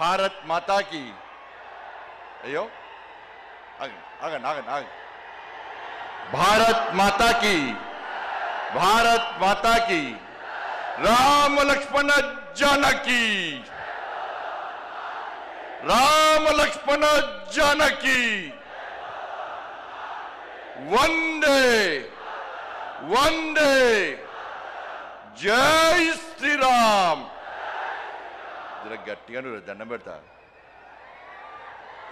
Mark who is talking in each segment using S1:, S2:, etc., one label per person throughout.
S1: భారత్ మాతాకి అయ్యో ఆగండి ఆగండి ఆగండి ఆగండి భారత్ మాతాకి భారత్ మాతాకి రామ లక్ష్మణ జానకి రామ లక్ష్మణ జానకి వందే వందే జై శ్రీరామ్. జర గట్టిగా దండం పెడతా.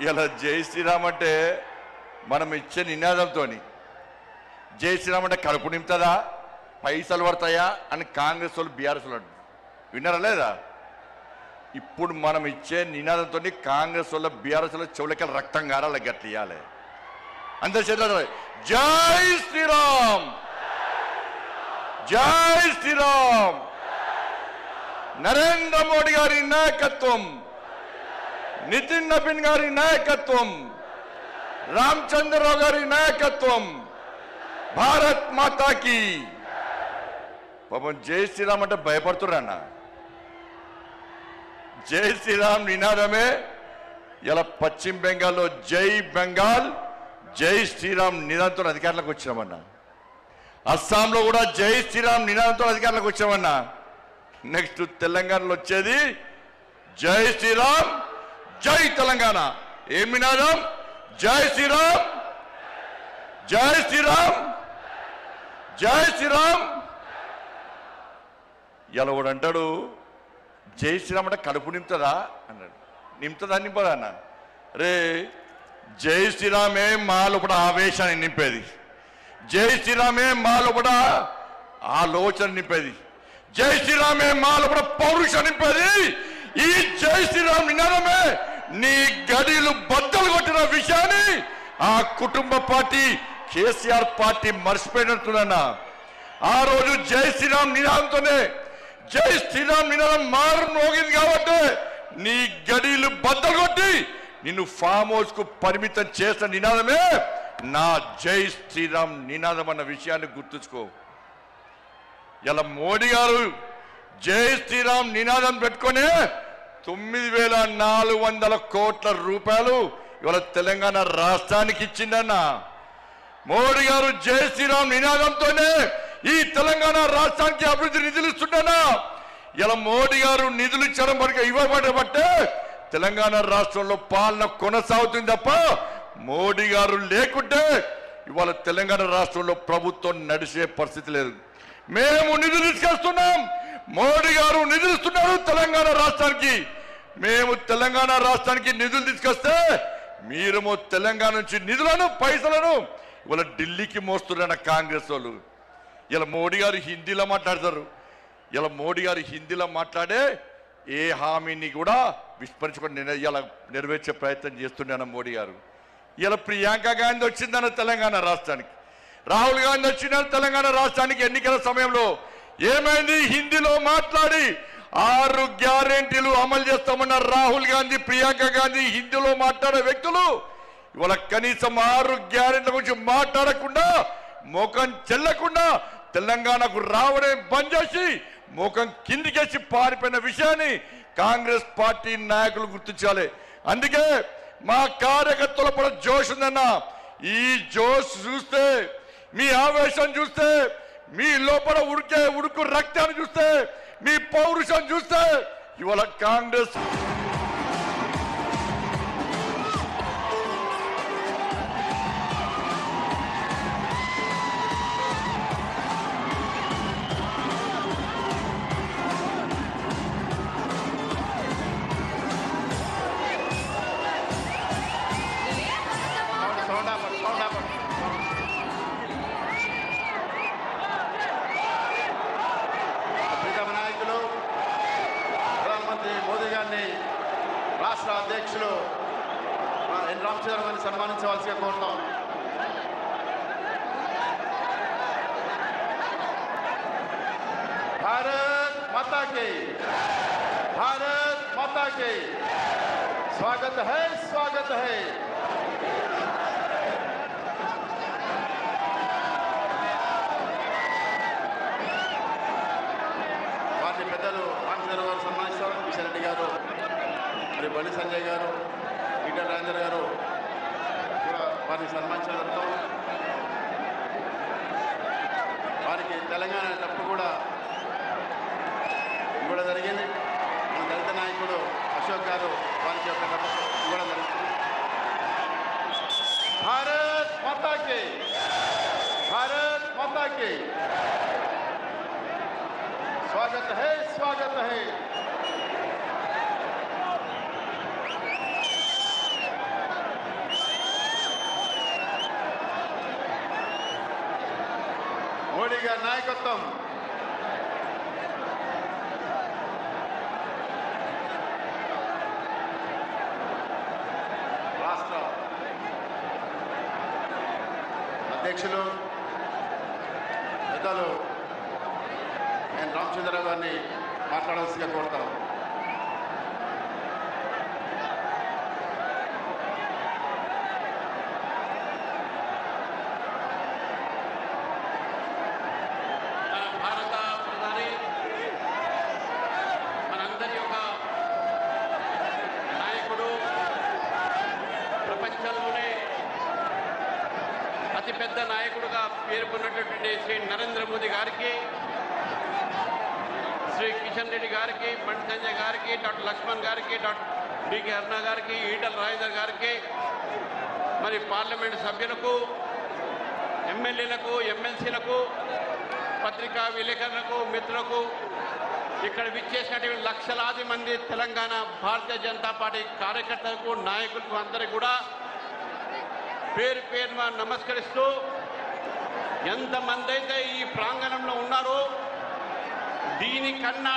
S1: ఇలా జై శ్రీరామ్ అంటే మనం ఇచ్చే నినాదంతో జై శ్రీరామ్ అంటే కడుపు నింపుతుందా, పైసలు పడతాయా అని కాంగ్రెస్ వాళ్ళు బీఆర్ఎస్ వాళ్ళు అంటారు. విన్నారా లేదా? ఇప్పుడు మనం ఇచ్చే నినాదంతో కాంగ్రెస్ వాళ్ళ బీఆర్ఎస్ వాళ్ళ చెవులకి రక్తం గారాలి, గట్టి ఇవ్వాలి. అందరి చేతులు జై శ్రీరామ్ జై శ్రీరామ్. నరేంద్ర మోడీ గారి నాయకత్వం, నితిన్ నబీన్ గారి నాయకత్వం, రామచంద్రరావు గారి నాయకత్వం, భారత్ మాతాకి. పాపం జై శ్రీరామ్ అంటే భయపడుతున్నా. జై శ్రీరామ్ నినాదమే ఇలా పశ్చిమ బెంగాల్లో జై బెంగాల్ జై శ్రీరామ్ నినాదంతో అధికారంలోకి వచ్చామన్నా. అస్సాంలో కూడా జై శ్రీరామ్ నినాదంతో అధికారంలోకి వచ్చామన్నా. నెక్స్ట్ తెలంగాణలో వచ్చేది జై శ్రీరామ్ జై తెలంగాణ. ఏం నినాదం? జై శ్రీరామ్ జై శ్రీరామ్ జై శ్రీరామ్. ఇలా కూడా అంటాడు జై శ్రీరామ్ అంటే కడుపు నింపుతుందా అన్నాడు. నింపుతుందా నింపదా అన్న? రే జై శ్రీరామే మా లోపల ఆవేశాన్ని నింపేది, జై శ్రీరామే మా లోపల ఆలోచన నింపేది, జై శ్రీరామే మా లోపల పౌరుషం నింపేది. ఈ జై శ్రీరామ్ నినాదమే నీ గడిలు బద్దలు కొట్టిన విషయాన్ని ఆ కుటుంబ పార్టీ కేసీఆర్ పార్టీ మర్చిపోయినట్టున్నా. ఆ రోజు జై శ్రీరామ్ నినాదంతోనే జై శ్రీరామ్ నినాదం మారు మోగింది కాబట్టి నీ గడిలు బద్దలు కొట్టి నిన్ను ఫామ్ హౌస్ కు పరిమితం చేసిన నినాదమే నా జై శ్రీరామ్ నినాదం అన్న విషయాన్ని గుర్తుంచుకో. ఇలా మోడీ గారు జై శ్రీరామ్ నినాదం పెట్టుకునే 9,400 కోట్ల రూపాయలు ఇవాళ తెలంగాణ రాష్ట్రానికి ఇచ్చిందన్న. మోడీ గారు జై శ్రీరామ్ నినాదంతోనే ఈ తెలంగాణ రాష్ట్రానికి అభివృద్ధి నిధులు ఇస్తుండనా. ఇలా మోడీ గారు నిధులు ఇచ్చడం ఇవ్వబట్టే తెలంగాణ రాష్ట్రంలో పాలన కొనసాగుతుంది తప్ప మోడీ గారు లేకుంటే ఇవాళ తెలంగాణ రాష్ట్రంలో ప్రభుత్వం నడిచే పరిస్థితి లేదు. మేము నిధులు తీసుకొస్తున్నాం, మోడీ గారు నిధులు ఇస్తున్నారు తెలంగాణ రాష్ట్రానికి. మేము తెలంగాణ రాష్ట్రానికి నిధులు తీసుకొస్తే మీరేమో తెలంగాణ నుంచి నిధులను పైసలను ఇవాళ ఢిల్లీకి మోస్తున్న కాంగ్రెస్ వాళ్ళు. ఇలా మోడీ గారు హిందీలో మాట్లాడతారు. ఇలా మోడీ గారు హిందీలో మాట్లాడే ఏ హామీని కూడా విస్మరించుకొని ఇలా నెరవేర్చే ప్రయత్నం చేస్తున్నాను మోడీ గారు. ఇలా ప్రియాంక గాంధీ వచ్చిందన్న తెలంగాణ రాష్ట్రానికి, రాహుల్ గాంధీ వచ్చిన తెలంగాణ రాష్ట్రానికి ఎన్నికల సమయంలో ఏమైంది? హిందీలో మాట్లాడి 6 గ్యారెంటీలు అమలు చేస్తామన్న రాహుల్ గాంధీ, ప్రియాంక గాంధీ హిందీలో మాట్లాడే వ్యక్తులు ఇవాళ కనీసం 6 గ్యారెంటీల గురించి మాట్లాడకుండా ముఖం చెల్లకుండా తెలంగాణకు రావడం బంద్ చేసి ముఖం కిందికేసి పారిపోయిన విషయాన్ని కాంగ్రెస్ పార్టీ నాయకులు గుర్తించాలి. అందుకే మా కార్యకర్తల పడ జోష్ ఉందన్న. ఈ జోష్ చూస్తే, మీ ఆవేశం చూస్తే, మీ లోపల ఉడుకు రక్తాన్ని చూస్తే, మీ పౌరుషం చూస్తే ఇవాళ కాంగ్రెస్
S2: రాష్ట్ర అధ్యక్షులు ఎన్ రామచంద్ర గారిని సన్మానించవలసిగా కోరుతాం. భారత్ మాతా కి, భారత్ మాతా కి Swagat high, Swagat high. Party పెద్దలు రామచంద్ర గారు సన్మానిస్తారు. కిషన్ రెడ్డి గారు మరి బండి సంజయ్ గారు, ఈటల రాజేందర్ గారు కూడా వారిని సన్మానించడంతో వారికి తెలంగాణ కప్పు కూడా ఇవ్వడం జరిగింది. మన దళిత నాయకుడు అశోక్ గారు వారికి యొక్క కప్పు ఇవ్వడం జరుగుతుంది. భారత్ మాతా కి, భారత్ మాతా కి स्वागत है, स्वागत है। మోడీ గారి నాయకత్వం రాష్ట్ర అధ్యక్షులు పెద్దలు నేను రామచంద్రరావు గారిని మాట్లాడాల్సిందిగా కోరుతాను.
S3: భారత ప్రధాని మనందరి యొక్క నాయకుడు, ప్రపంచంలోనే అతిపెద్ద నాయకుడుగా పేర్కొన్నటువంటి శ్రీ నరేంద్ర మోదీ గారికి, శ్రీ కిషన్ రెడ్డి గారికి, బండి సంజయ్ గారికి, డాక్టర్ లక్ష్మణ్ గారికి, డాక్టర్ డికే అరుణ గారికి, ఈటల రాజేందర్ గారికి, మరి పార్లమెంట్ సభ్యులకు, ఎమ్మెల్యేలకు, ఎమ్మెల్సీలకు, పత్రికా విలేకరులకు, మిత్రులకు, ఇక్కడ విచ్చేసినటువంటి లక్షలాది మంది తెలంగాణ భారతీయ జనతా పార్టీ కార్యకర్తలకు, నాయకులకు అందరికీ కూడా పేరు పేరున నమస్కరిస్తూ, ఎంతమంది అయితే ఈ ప్రాంగణంలో ఉన్నారో దీనికన్నా